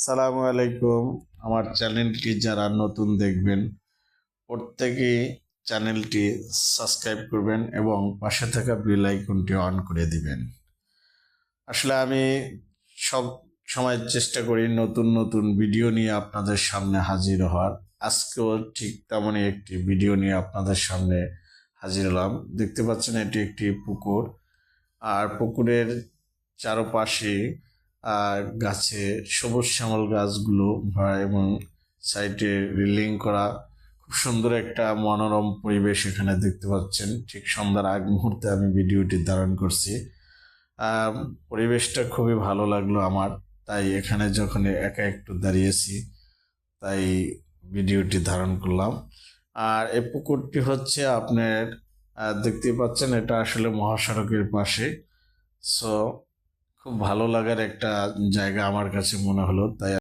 সালামু আলাইকুম। আমার চ্যানেলটি যারা নতুন দেখবেন প্রত্যেকেই চ্যানেলটি সাবস্ক্রাইব করবেন এবং পাশে থাকা বেল আইকনটি অন করে দিবেন। আসলে আমি সব সময় চেষ্টা করি নতুন নতুন ভিডিও নিয়ে আপনাদের সামনে হাজির হওয়ার। আজকেও ঠিক তেমনই একটি ভিডিও নিয়ে আপনাদের সামনে হাজির হলাম। দেখতে পাচ্ছেন এটি একটি পুকুর, আর পুকুরের চারপাশে গাছে সবুজ শ্যামল গাছগুলো ভরা এবং সাইডে রিলিং করা। খুব সুন্দর একটা মনোরম পরিবেশ এখানে দেখতে পাচ্ছেন। ঠিক সন্ধ্যার আগ মুহূর্তে আমি ভিডিওটি ধারণ করছি। আহ, পরিবেশটা খুবই ভালো লাগলো আমার, তাই এখানে যখন একা একটু দাঁড়িয়েছি তাই ভিডিওটি ধারণ করলাম। আর এই পুকুরটি হচ্ছে আপনার দেখতে পাচ্ছেন এটা আসলে মহাসড়কের পাশে। সো খুব ভালো লাগার একটা জায়গা আমার কাছে মনে হলো, তাই